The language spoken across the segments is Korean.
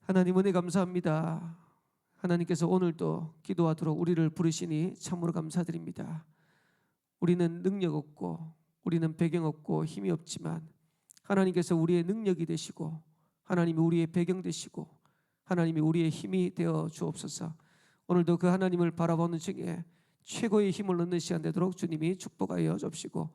하나님 은혜 감사합니다. 하나님께서 오늘도 기도하도록 우리를 부르시니 참으로 감사드립니다. 우리는 능력 없고 우리는 배경 없고 힘이 없지만 하나님께서 우리의 능력이 되시고 하나님이 우리의 배경 되시고 하나님이 우리의 힘이 되어 주옵소서. 오늘도 그 하나님을 바라보는 중에 최고의 힘을 얻는 시간 되도록 주님이 축복하여 주옵시고,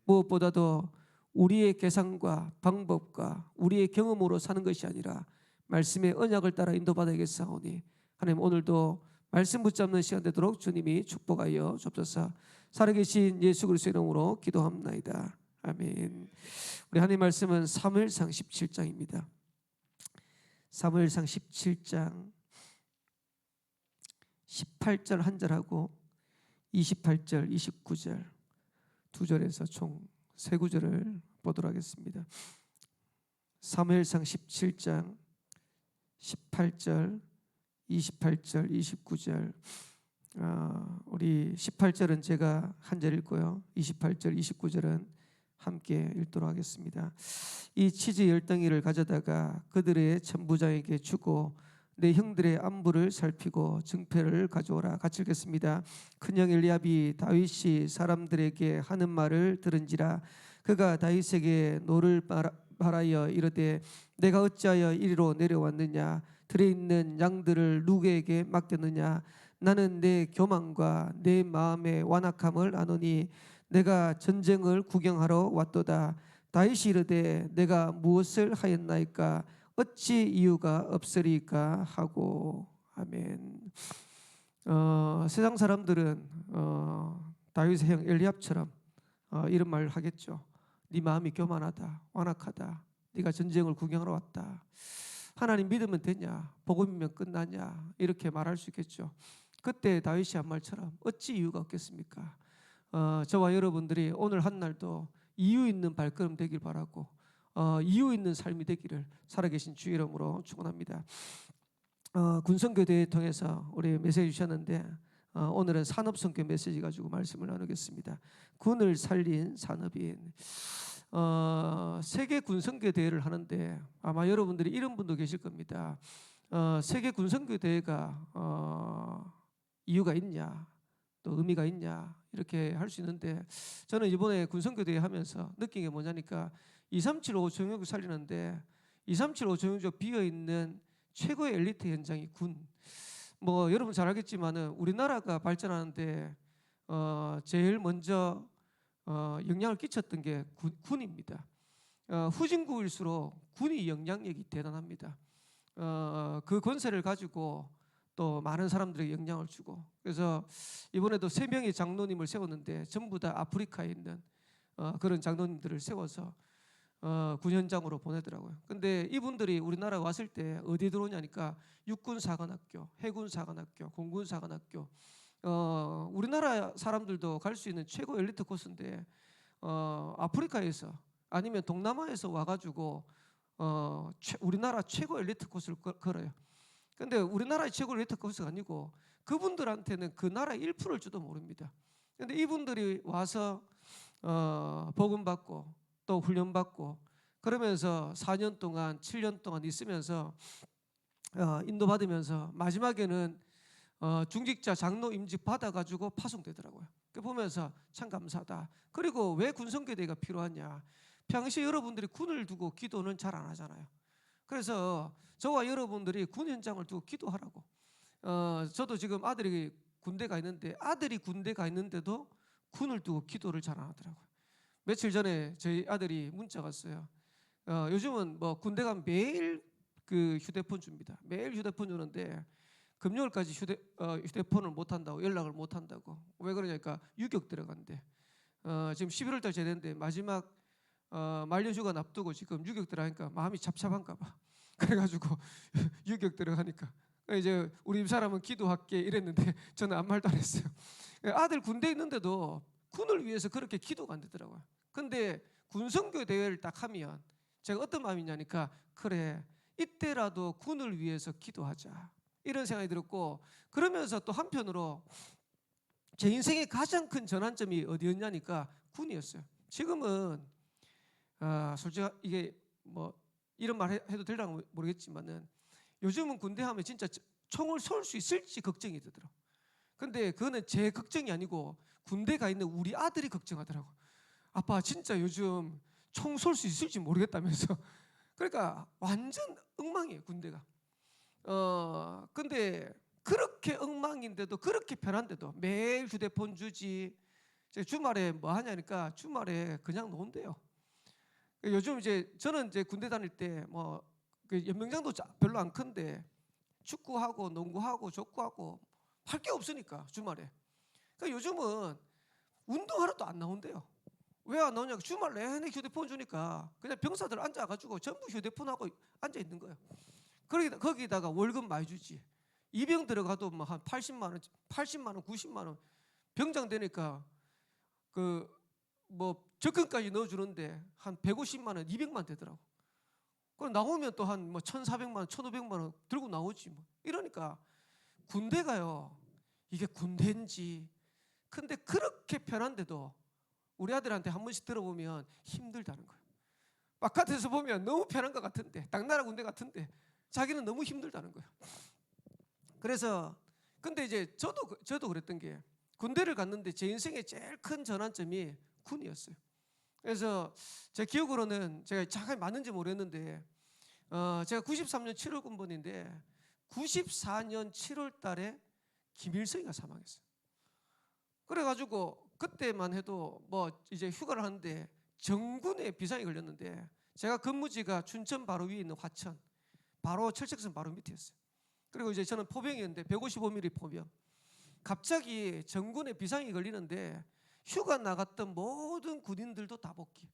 무엇보다도 우리의 계산과 방법과 우리의 경험으로 사는 것이 아니라 말씀의 언약을 따라 인도받아야겠사오니 하나님 오늘도 말씀 붙잡는 시간 되도록 주님이 축복하여 주옵소서. 살아계신 예수 그리스도의 이름으로 기도합나이다. 아멘. 우리 하나님 말씀은 사무엘상 17장입니다. 사무엘상 17장 18절 한 절하고 28절 29절 두 절에서 총 세 구절을 보도록 하겠습니다. 사무엘상 17장 18절 28절 29절 우리 18절은 제가 한 절 읽고요, 28절 29절은 함께 읽도록 하겠습니다. 이 치즈 10덩이를 가져다가 그들의 천부장에게 주고 내 형들의 안부를 살피고 증표를 가져오라. 같이 읽겠습니다. 큰형 엘리압이 다윗이 사람들에게 하는 말을 들은지라. 그가 다윗에게 노를 말하여 이르되 내가 어찌하여 이리로 내려왔느냐, 들에 있는 양들을 누구에게 맡겼느냐. 나는 내 교만과 내 마음의 완악함을 아노니 내가 전쟁을 구경하러 왔도다. 다윗이 이르되 내가 무엇을 하였나이까, 어찌 이유가 없으리까 하고. 아멘. 세상 사람들은 다윗의 형 엘리압처럼 이런 말을 하겠죠. 네 마음이 교만하다, 완악하다, 네가 전쟁을 구경하러 왔다, 하나님 믿으면 되냐, 복음이면 끝나냐, 이렇게 말할 수 있겠죠. 그때 다윗이 한 말처럼 어찌 이유가 없겠습니까? 저와 여러분들이 오늘 한 날도 이유 있는 발걸음 되길 바라고 이유 있는 삶이 되기를 살아계신 주의 이름으로 축원합니다. 군선교대회 통해서 우리 메시지 주셨는데 오늘은 산업선교 메시지 가지고 말씀을 나누겠습니다. 군을 살린 산업인. 세계 군선교대회를 하는데 아마 여러분들이 이런 분도 계실 겁니다. 세계 군선교대회가 이유가 있냐, 또 의미가 있냐, 이렇게 할 수 있는데, 저는 이번에 군선교대회 하면서 느낀 게 뭐냐니까 2375 정유주 살리는데 2375 정유주 비어있는 최고의 엘리트 현장이 군. 뭐 여러분 잘 알겠지만은 우리나라가 발전하는데 제일 먼저 영향을 끼쳤던 게 군입니다. 후진국일수록 군이 영향력이 대단합니다. 그 권세를 가지고 또 많은 사람들에게 영향을 주고, 그래서 이번에도 3명의 장로님을 세웠는데 전부 다 아프리카에 있는 그런 장로님들을 세워서 군 현장으로 보내더라고요. 근데 이분들이 우리나라 왔을 때 어디에 들어오냐니까 육군사관학교, 해군사관학교, 공군사관학교, 우리나라 사람들도 갈 수 있는 최고 엘리트 코스인데 아프리카에서 아니면 동남아에서 와가지고 우리나라 최고 엘리트 코스를 걸어요. 근데 우리나라의 최고 엘리트 코스가 아니고 그분들한테는 그 나라의 1%일지도 모릅니다. 근데 이분들이 와서 복음 받고 또 훈련 받고 그러면서 4년 동안 7년 동안 있으면서 인도받으면서 마지막에는 중직자 장로 임직 받아가지고 파송되더라고요. 그 보면서 참 감사하다. 그리고 왜 군선교대가 필요하냐, 평시 여러분들이 군을 두고 기도는 잘 안 하잖아요. 그래서 저와 여러분들이 군 현장을 두고 기도하라고. 저도 지금 아들이 군대 가 있는데 아들이 군대 가 있는데도 군을 두고 기도를 잘 안 하더라고요. 며칠 전에 저희 아들이 문자가 왔어요. 요즘은 뭐 군대 가면 매일 그 휴대폰 줍니다. 매일 휴대폰 주는데 금요일까지 휴대폰을 못 한다고, 연락을 못 한다고. 왜 그러냐니까 유격 들어간대. 지금 11월 달 제대인데 마지막 만료휴가 납두고 지금 유격 들어가니까 마음이 잡잡한가 봐. 그래가지고 유격 들어가니까 이제 우리 집사람은 기도할게 이랬는데 저는 아무 말도 안 했어요. 아들 군대 있는데도 군을 위해서 그렇게 기도가 안 되더라고요. 근데 군선교 대회를 딱 하면 제가 어떤 마음이냐니까, 그래 이때라도 군을 위해서 기도하자, 이런 생각이 들었고, 그러면서 또 한편으로 제 인생의 가장 큰 전환점이 어디였냐니까 군이었어요. 지금은 솔직히 이게 뭐 이런 말 해도 되려고 모르겠지만은 요즘은 군대 하면 진짜 총을 쏠 수 있을지 걱정이 되더라고. 근데 그거는 제 걱정이 아니고 군대 가 있는 우리 아들이 걱정하더라고. 아빠 진짜 요즘 총 쏠 수 있을지 모르겠다면서. 그러니까 완전 엉망이에요, 군대가. 근데 그렇게 엉망인데도, 그렇게 편한데도 매일 휴대폰 주지. 주말에 뭐 하냐니까 주말에 그냥 논대요. 요즘 이제 저는 이제 군대 다닐 때 뭐 연명장도 별로 안 큰데 축구하고 농구하고 족구하고 할 게 없으니까 주말에. 그러니까 요즘은 운동하러 또 안 나온대요. 왜 안 나오냐? 주말 내내 휴대폰 주니까 그냥 병사들 앉아가지고 전부 휴대폰하고 앉아 있는 거예요. 거기다가 월급 많이 주지. 이병 들어가도 뭐 한 80만 원, 90만 원. 병장 되니까 그 뭐 적금까지 넣어주는데 한 150만 원, 200만 되더라고. 그럼 나오면 또 한 뭐 1,400만 원, 1,500만 원 들고 나오지 뭐. 이러니까 군대가요, 이게 군대인지. 근데 그렇게 편한데도 우리 아들한테 한 번씩 들어보면 힘들다는 거예요. 바깥에서 보면 너무 편한 것 같은데, 당나라 군대 같은데 자기는 너무 힘들다는 거예요. 그래서 근데 이제 저도 그랬던 게, 군대를 갔는데 제 인생의 제일 큰 전환점이 군이었어요. 그래서 제 기억으로는, 제가 정확히 맞는지 모르겠는데 제가 93년 7월 군번인데 94년 7월 달에 김일성이가 사망했어요. 그래가지고 그때만 해도 뭐 이제 휴가를 하는데 정군에 비상이 걸렸는데, 제가 근무지가 춘천 바로 위에 있는 화천, 바로 철책선 바로 밑이었어요. 그리고 이제 저는 포병이었는데 155mm 포병. 갑자기 정군에 비상이 걸리는데 휴가 나갔던 모든 군인들도 다 복귀.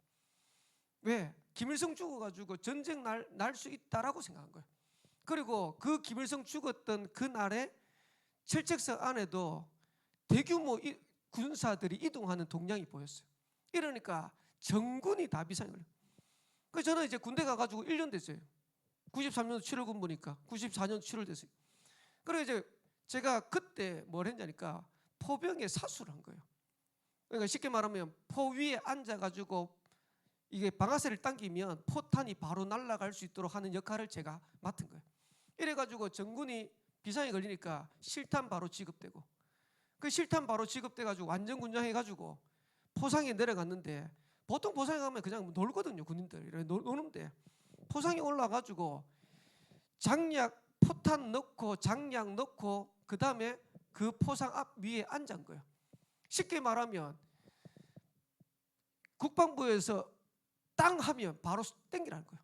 왜? 김일성 죽어가지고 전쟁 날 수 있다라고 생각한 거예요. 그리고 그 김일성 죽었던 그 날에 철책선 안에도 대규모 군사들이 이동하는 동향이 보였어요. 이러니까 정군이 다 비상이 걸려요. 그래서 저는 이제 군대 가가지고 1년 됐어요. 93년 7월 군부니까 94년 7월 됐어요. 그리고 이제 제가 그때 뭘 했냐니까 포병에 사수를 한 거예요. 그러니까 쉽게 말하면 포 위에 앉아가지고 이게 방아쇠를 당기면 포탄이 바로 날아갈 수 있도록 하는 역할을 제가 맡은 거예요. 이래가지고 정군이 비상이 걸리니까 실탄 바로 지급되고, 그 실탄 바로 지급돼가지고 완전 군장해가지고 포상에 내려갔는데, 보통 포상에 가면 그냥 놀거든요, 군인들. 노는데 포상에 올라가지고 장약 포탄 넣고 장약 넣고 그 다음에 그 포상 앞 위에 앉은 거예요. 쉽게 말하면 국방부에서 땅 하면 바로 땡기라는 거예요.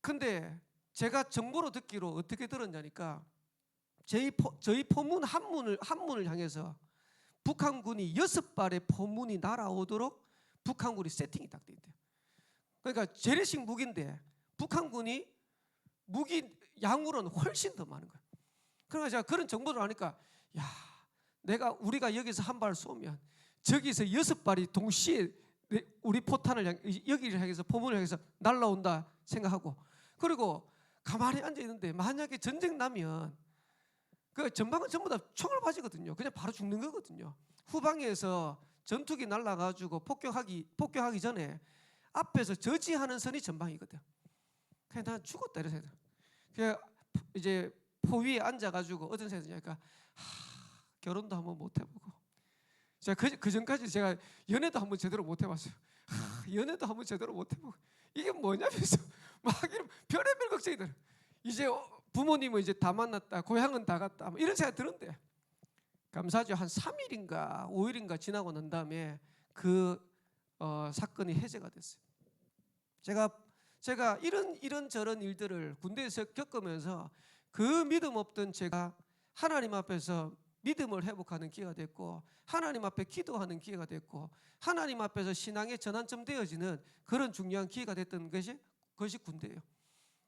근데 제가 정보로 듣기로 어떻게 들었냐니까, 저희 포문 한 문을 향해서 북한군이 6발의 포문이 날아오도록 북한군이 세팅이 딱 돼 있대요. 그러니까 재래식 무기인데 북한군이 무기 양으로는 훨씬 더 많은 거예요. 그러니까 제가 그런 정보를 아니까, 야, 우리가 여기서 한 발 쏘면 저기서 6발이 동시에 우리 포탄을 여기를 향해서, 포문을 향해서 날아온다 생각하고, 그리고 가만히 앉아 있는데 만약에 전쟁 나면 그 전방은 전부 다 총알 맞이거든요. 그냥 바로 죽는 거거든요. 후방에서 전투기 날아가지고 폭격하기 전에 앞에서 저지하는 선이 전방이거든. 그냥 난 죽었다 이런 생각. 그냥 이제 포 위에 앉아가지고 어떤 생각이냐니까, 결혼도 한번 못 해보고, 제가 그 전까지 제가 연애도 한번 제대로 못 해봤어요. 연애도 한번 제대로 못 해보고, 이게 뭐냐면서 막 이런 별의별 걱정이 들어. 이제 부모님은 이제 다 만났다, 고향은 다 갔다, 뭐 이런 생각이 드는데, 감사하죠. 한 3일인가 5일인가 지나고 난 다음에 그 사건이 해제가 됐어요. 제가 이런저런 일들을 군대에서 겪으면서 그 믿음 없던 제가 하나님 앞에서 믿음을 회복하는 기회가 됐고, 하나님 앞에 기도하는 기회가 됐고, 하나님 앞에서 신앙의 전환점 되어지는 그런 중요한 기회가 됐던 것이 군대예요.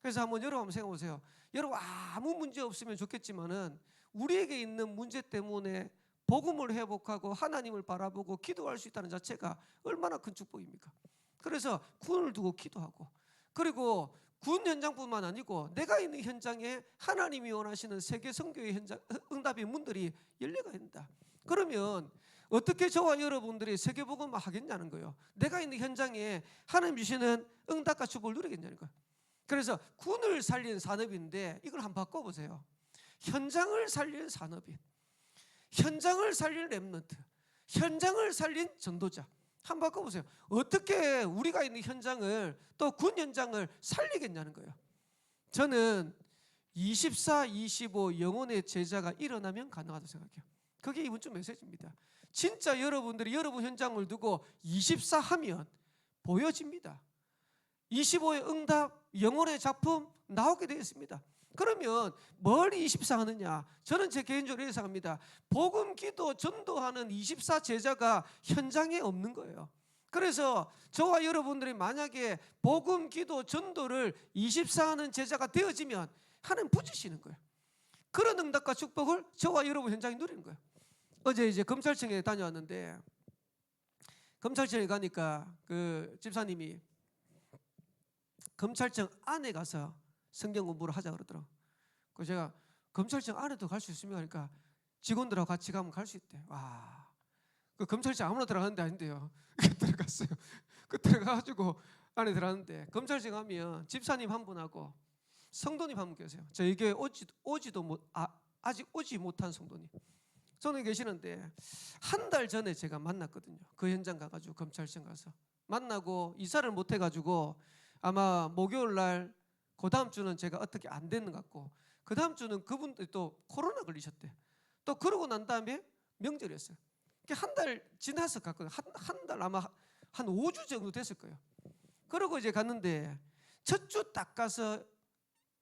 그래서 여러분 한번 생각해 보세요. 여러분 아무 문제 없으면 좋겠지만은 우리에게 있는 문제 때문에 복음을 회복하고 하나님을 바라보고 기도할 수 있다는 자체가 얼마나 큰 축복입니까? 그래서 군을 두고 기도하고, 그리고 군 현장뿐만 아니고 내가 있는 현장에 하나님이 원하시는 세계 선교의 현장, 응답의 문들이 열려가 있다. 그러면 어떻게 저와 여러분들이 세계복음을 하겠냐는 거예요. 내가 있는 현장에 하나님 주시는 응답과 축복을 누리겠냐는 거예요. 그래서 군을 살리는 산업인데 이걸 한번 바꿔보세요. 현장을 살리는 산업인, 현장을 살리는 랩런트, 현장을 살린 전도자. 한번 바꿔보세요. 어떻게 우리가 있는 현장을, 또 군 현장을 살리겠냐는 거예요. 저는 24, 25 영혼의 제자가 일어나면 가능하다고 생각해요. 그게 이번 주 메시지입니다. 진짜 여러분들이 여러분 현장을 두고 24 하면 보여집니다. 25의 응답, 영혼의 작품 나오게 되어 있습니다. 그러면 뭘 24 하느냐? 저는 제 개인적으로 예상합니다. 복음, 기도, 전도하는 24 제자가 현장에 없는 거예요. 그래서 저와 여러분들이 만약에 복음, 기도, 전도를 24 하는 제자가 되어지면 하나님 부지시는 거예요. 그런 응답과 축복을 저와 여러분 현장에 누리는 거예요. 어제 이제 검찰청에 다녀왔는데, 검찰청에 가니까 그 집사님이 검찰청 안에 가서 성경 공부를 하자 그러더라고요. 그래서 제가 검찰청 안에도 갈 수 있습니까? 그러니까 직원들하고 같이 가면 갈 수 있대. 와, 그 검찰청 아무나 들어가는 데 아닌데요. 들어갔어요. 그 들어가가지고 안에 들어갔는데, 검찰청 가면 집사님 한 분하고 성도님 한 분 계세요. 저희 교회 아직 오지 못한 성도님. 저는 계시는데 한 달 전에 제가 만났거든요. 그 현장 가가지고 검찰청 가서 만나고 이사를 못 해가지고 아마 목요일 날 그 다음 주는 제가 어떻게 안 되는 것 같고, 그 다음 주는 그분들이 또 코로나 걸리셨대. 또 그러고 난 다음에 명절이었어요. 한 달 지나서 갔거든요. 한 달 아마 한 5주 정도 됐을 거예요. 그러고 이제 갔는데 첫 주 딱 가서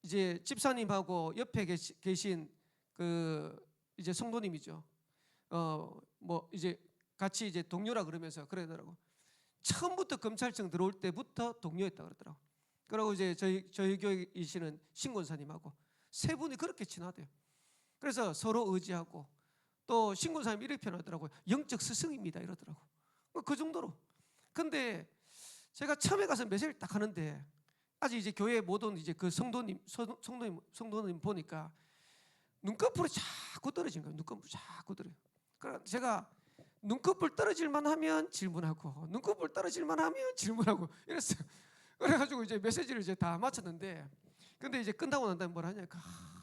이제 집사님하고 옆에 계신 그 이제 성도님이죠. 뭐 이제 같이 이제 동료라 그러면서 그러더라고. 처음부터 검찰청 들어올 때부터 동료였다 그러더라고. 그리고 이제 저희 교회이시는 신권사님하고 세 분이 그렇게 친하대요. 그래서 서로 의지하고, 또 신권사님 이렇게 표현하더라고요. 영적 스승입니다 이러더라고. 그 정도로. 근데 제가 처음에 가서 메시지를 딱 하는데, 아직 이제 교회에 못 온 이제 그 성도님 보니까 눈꺼풀이 자꾸 떨어지는 거예요. 눈꺼풀이 자꾸 떨어져요. 그래서 제가 눈꺼풀 떨어질만 하면 질문하고, 눈꺼풀 떨어질만 하면 질문하고 이랬어요. 그래가지고 이제 메시지를 이제 다 마쳤는데, 근데 이제 끝나고 난 다음에 뭐라 하냐니까,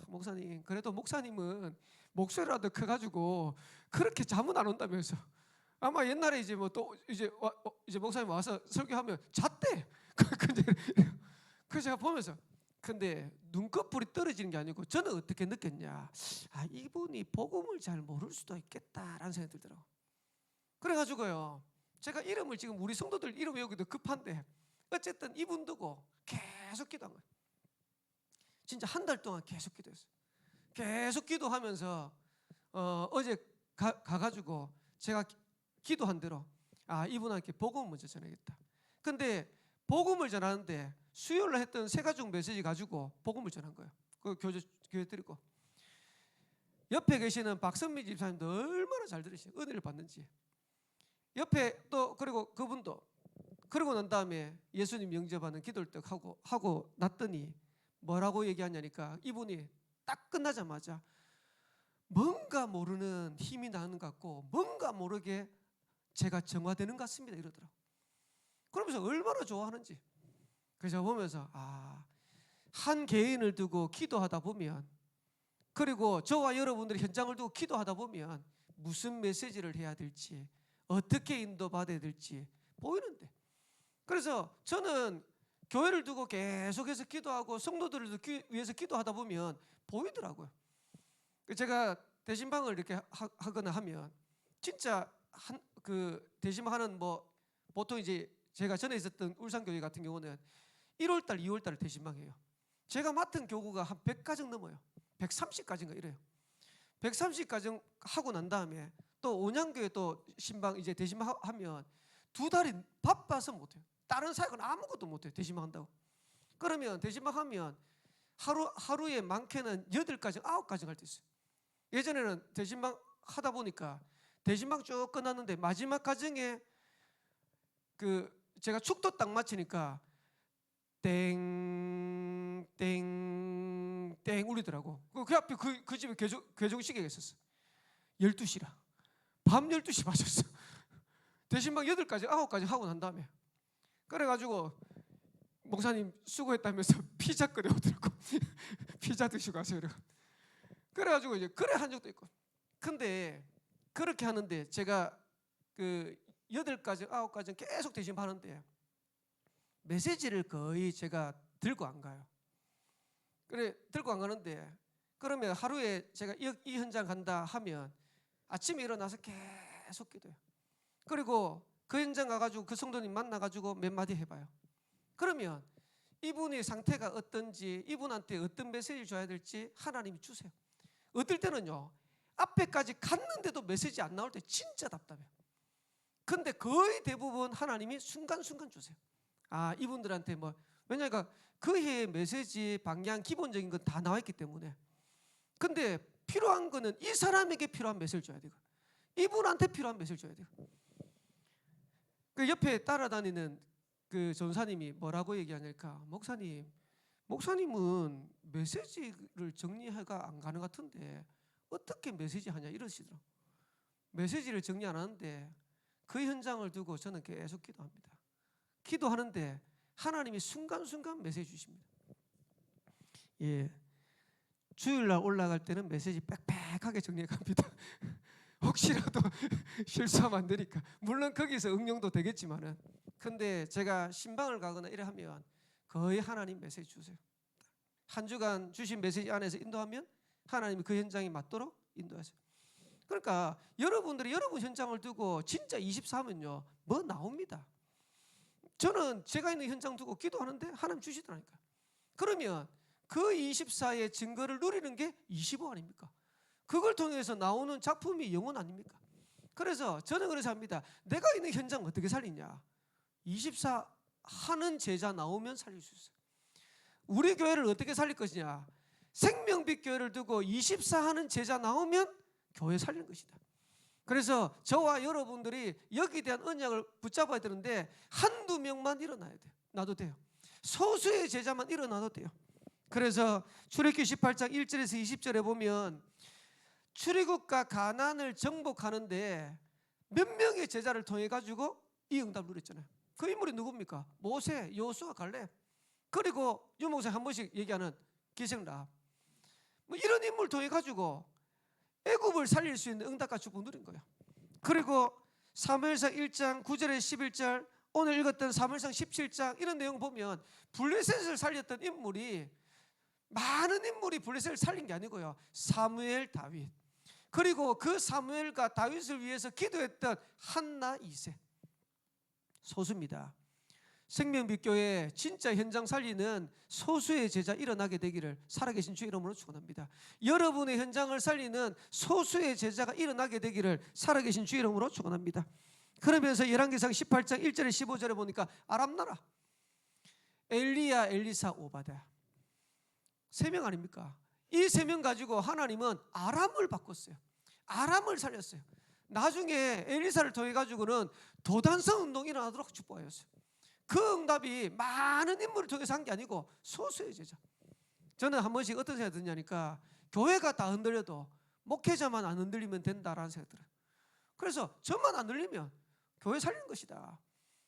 목사님, 그래도 목사님은 목소리라도 커가지고 그렇게 잠은 안 온다면서. 아마 옛날에 이제 뭐 또 이제 목사님 와서 설교하면 잤대. 그래서 제가 보면서, 근데 눈꺼풀이 떨어지는 게 아니고 저는 어떻게 느꼈냐, 아, 이분이 복음을 잘 모를 수도 있겠다라는 생각이 들더라고요. 그래가지고요, 제가 이름을 지금 우리 성도들 이름 외우기도 급한데 어쨌든 이분 두고 계속 기도한 거예요. 진짜 한 달 동안 계속 기도했어요. 계속 기도하면서 어제 가가지고 제가 기도한 대로, 아, 이분한테 복음을 먼저 전하겠다. 근데 복음을 전하는데 수요일날 했던 세가족 메시지 가지고 복음을 전한 거예요. 그 교회 드리고, 옆에 계시는 박선미 집사님도 얼마나 잘 들으시죠. 은혜를 받는지. 옆에 또 그리고 그분도 그러고 난 다음에 예수님 영접하는 기도를 딱 하고 났더니 뭐라고 얘기하냐니까, 이분이 딱 끝나자마자 뭔가 모르는 힘이 나는 것 같고 뭔가 모르게 제가 정화되는 것 같습니다 이러더라고. 그러면서 얼마나 좋아하는지. 그래서 보면서, 아, 한 개인을 두고 기도하다 보면, 그리고 저와 여러분들이 현장을 두고 기도하다 보면 무슨 메시지를 해야 될지, 어떻게 인도받아야 될지 보이는데, 그래서 저는 교회를 두고 계속해서 기도하고 성도들을 위해서 기도하다 보면 보이더라고요. 제가 대신방을 이렇게 하거나 하면 진짜 그 대신방하는 뭐 보통 이제 제가 전에 있었던 울산교회 같은 경우는 1월달, 2월달을 대신방해요. 제가 맡은 교구가 한 100가정 넘어요. 130가정인가 이래요. 130가정 하고 난 다음에 또 온양교회 또 신방 이제 대신방 하면 2달이 바빠서 못해요. 다른 사역은 아무것도 못해요. 대신방 한다고. 그러면 대신방 하면 하루에 많게는 8가정, 9가정 할 때 있어요. 예전에는 대신방 하다 보니까 대신방 쭉 끝났는데 마지막 가정에 그 제가 축도 딱 마치니까 땡땡땡 울리더라고. 그 앞에 그 집에 괴종시계가 있었어. 12시라. 밤 12시 맞았어. 대신방 8가지 9가지 하고 난 다음에. 그래가지고 목사님 수고했다면서 피자 끓여오더라고. 피자 드시고 가세요. 그래가지고 이제 그래 한 적도 있고. 근데 그렇게 하는데 제가 그 8가지 9가지 계속 대신하는데 메시지를 거의 제가 들고 안 가요. 그래 들고 안 가는데 그러면 하루에 제가 이 현장 간다 하면 아침에 일어나서 계속 기도해요. 그리고 그 현장 가가지고 그 성도님 만나가지고 몇 마디 해봐요. 그러면 이분의 상태가 어떤지, 이분한테 어떤 메시지를 줘야 될지 하나님이 주세요. 어떨 때는요, 앞에까지 갔는데도 메시지 안 나올 때 진짜 답답해요. 근데 거의 대부분 하나님이 순간순간 주세요. 아, 이분들한테 뭐, 왜냐니까 그 해의 메시지 방향 기본적인 건 다 나와 있기 때문에. 근데 필요한 거는 이 사람에게 필요한 메시지를 줘야 되고, 이분한테 필요한 메시지를 줘야 돼요. 그 옆에 따라다니는 그 전사님이 뭐라고 얘기하니까, 목사님은 메시지를 정리하기가 안 가는 것 같은데 어떻게 메시지 하냐 이러시더라고요. 메시지를 정리 안 하는데 그 현장을 두고 저는 계속 기도합니다. 기도하는데 하나님이 순간순간 메시지 주십니다. 예, 주일날 올라갈 때는 메시지 빽빽하게 정리해 갑니다. 혹시라도 실수하면 안 되니까. 물론 거기서 응용도 되겠지만은, 근데 제가 신방을 가거나 이래 하면 거의 하나님 메시지 주세요. 한 주간 주신 메시지 안에서 인도하면 하나님이 그 현장에 맞도록 인도하세요. 그러니까 여러분들이 여러분 현장을 두고 진짜 24면요 뭐 나옵니다. 저는 제가 있는 현장 두고 기도하는데 하나님 주시더라니까. 그러면 그 24의 증거를 누리는 게 25 아닙니까? 그걸 통해서 나오는 작품이 영혼 아닙니까? 그래서 저는 그래서 합니다. 내가 있는 현장 어떻게 살리냐? 24 하는 제자 나오면 살릴 수 있어요. 우리 교회를 어떻게 살릴 것이냐? 생명빛 교회를 두고 24 하는 제자 나오면 교회 살리는 것이다. 그래서 저와 여러분들이 여기에 대한 언약을 붙잡아야 되는데 한두 명만 일어나야 돼요. 나도 돼요. 소수의 제자만 일어나도 돼요. 그래서 출애굽기 18장 1절에서 20절에 보면 출애굽과 가나안을 정복하는데 몇 명의 제자를 통해 가지고 이 응답을 누렸잖아요. 그 인물이 누굽니까? 모세, 여호수아, 갈렙. 그리고 유목사 한 번씩 얘기하는 기생라합. 뭐 이런 인물 통해 가지고 애굽을 살릴 수 있는 응답과 축복 누린 거예요. 그리고 사무엘상 1장 9절에 11절, 오늘 읽었던 사무엘상 17장 이런 내용 보면 블레셋을 살렸던 인물이 많은 인물이 블레셋을 살린 게 아니고요. 사무엘, 다윗. 그리고 그 사무엘과 다윗을 위해서 기도했던 한나, 이세. 소수입니다. 생명빛교회 진짜 현장 살리는 소수의 제자 일어나게 되기를 살아계신 주의 이름으로 축원합니다. 여러분의 현장을 살리는 소수의 제자가 일어나게 되기를 살아계신 주의 이름으로 축원합니다. 그러면서 열왕기상 18장 1절에 15절에 보니까 아람 나라 엘리야, 엘리사, 오바댜 3명 아닙니까? 이 3명 가지고 하나님은 아람을 바꿨어요. 아람을 살렸어요. 나중에 엘리사를 통해 가지고는 도단성 운동이 일어나도록 축복하였어요. 그 응답이 많은 인물을 통해서 한 게 아니고 소수의 제자. 저는 한 번씩 어떤 생각이 드냐니까 교회가 다 흔들려도 목회자만 안 흔들리면 된다라는 생각이 들어요. 그래서 저만 안 흔들리면 교회 살리는 것이다.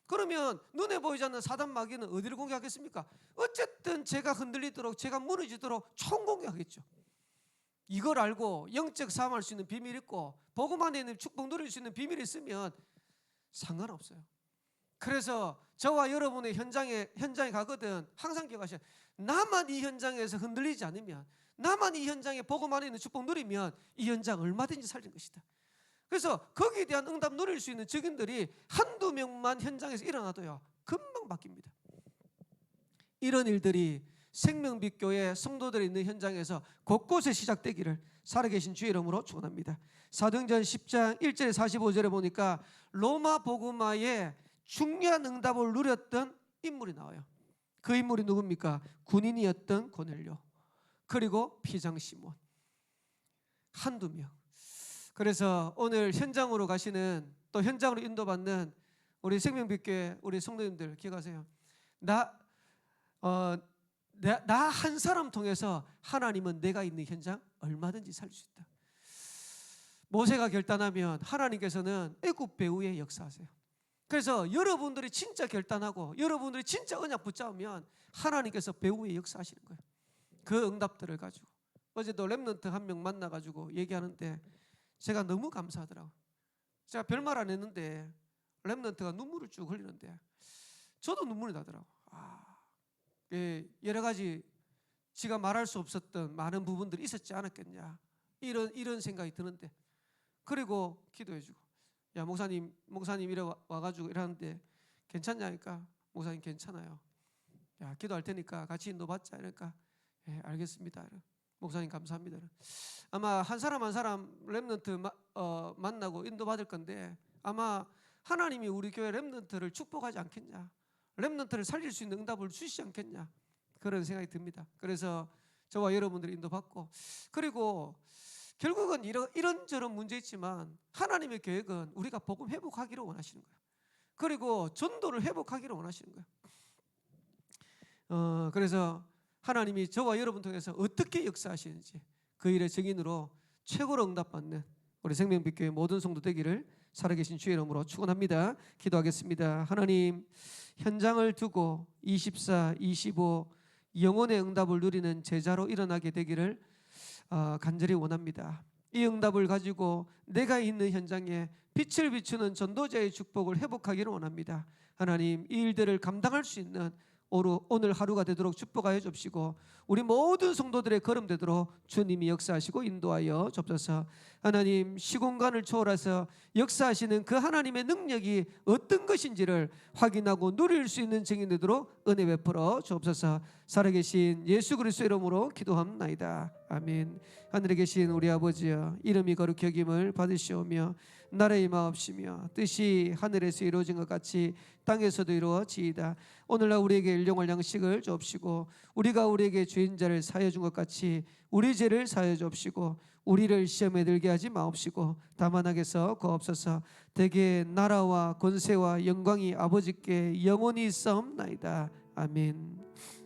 그러면 눈에 보이지 않는 사단 마귀는 어디를 공격하겠습니까? 어쨌든 제가 흔들리도록, 제가 무너지도록 총공격하겠죠. 이걸 알고 영적 싸움할 수 있는 비밀이 있고 복음 안에 있는 축복 누릴 수 있는 비밀이 있으면 상관없어요. 그래서 저와 여러분의 현장에 가거든 항상 기억하셔야 돼요. 나만 이 현장에서 흔들리지 않으면, 나만 이 현장에 복음 안에 있는 축복 누리면 이 현장 얼마든지 살린 것이다. 그래서 거기에 대한 응답 누릴 수 있는 증인들이 한두 명만 현장에서 일어나도요 금방 바뀝니다. 이런 일들이 생명빛 교회 성도들이 있는 현장에서 곳곳에 시작되기를 살아계신 주의 이름으로 축원합니다. 사도행전 10장 1절에 45절에 보니까 로마 복음화에 중요한 응답을 누렸던 인물이 나와요. 그 인물이 누굽니까? 군인이었던 고넬료, 그리고 피장 시몬. 한두 명. 그래서 오늘 현장으로 가시는, 또 현장으로 인도받는 우리 생명빛교회 우리 성도님들 기억하세요. 나 한 사람 통해서 하나님은 내가 있는 현장 얼마든지 살릴 수 있다. 모세가 결단하면 하나님께서는 애굽 배후에 역사하세요. 그래서 여러분들이 진짜 결단하고 여러분들이 진짜 언약 붙잡으면 하나님께서 배후에 역사하시는 거예요. 그 응답들을 가지고. 어제도 렘넌트 한 명 만나가지고 얘기하는데 제가 너무 감사하더라고요. 제가 별말 안 했는데 렘넌트가 눈물을 쭉 흘리는데 저도 눈물이 나더라고요. 여러 가지 지가 말할 수 없었던 많은 부분들이 있었지 않았겠냐, 이런 생각이 드는데, 그리고 기도해주고, 야 목사님 이래 와가지고 이러는데 괜찮냐니까, 목사님 괜찮아요. 야 기도할 테니까 같이 인도받자. 이러니까 예, 알겠습니다. 목사님 감사합니다. 아마 한 사람 한 사람 렘넌트 만나고 인도받을 건데 아마 하나님이 우리 교회 렘넌트를 축복하지 않겠냐, 렘넌트를 살릴 수 있는 응답을 주시지 않겠냐, 그런 생각이 듭니다. 그래서 저와 여러분들이 인도받고, 그리고 결국은 이런저런 문제 있지만 하나님의 계획은 우리가 복음 회복하기를 원하시는 거예요. 그리고 전도를 회복하기를 원하시는 거예요. 그래서 하나님이 저와 여러분 통해서 어떻게 역사하시는지 그 일의 증인으로 최고로 응답받는 우리 생명빛교회 모든 성도 되기를 살아계신 주의 이름으로 축원합니다. 기도하겠습니다. 하나님, 현장을 두고 24, 25 영혼의 응답을 누리는 제자로 일어나게 되기를 간절히 원합니다. 이 응답을 가지고 내가 있는 현장에 빛을 비추는 전도자의 축복을 회복하기를 원합니다. 하나님, 이 일들을 감당할 수 있는 오늘 하루가 되도록 축복하여 주시고 우리 모든 성도들의 걸음되도록 주님이 역사하시고 인도하여 주옵소서. 하나님, 시공간을 초월해서 역사하시는 그 하나님의 능력이 어떤 것인지를 확인하고 누릴 수 있는 증인 되도록 은혜 베풀어 주옵소서. 살아계신 예수 그리스도 이름으로 기도합나이다. 아멘. 하늘에 계신 우리 아버지여, 이름이 거룩히 여김을 받으시오며 나라의 임하옵시며 뜻이 하늘에서 이루어진 것 같이 땅에서도 이루어지이다. 오늘날 우리에게 일용할 양식을 주옵시고 우리가 우리에게 죄인자를 사하여 준 것 같이 우리 죄를 사하여 주옵시고 우리를 시험에 들게 하지 마옵시고 다만 악에서 구하옵소서. 대개 나라와 권세와 영광이 아버지께 영원히 있사옵나이다. 아멘.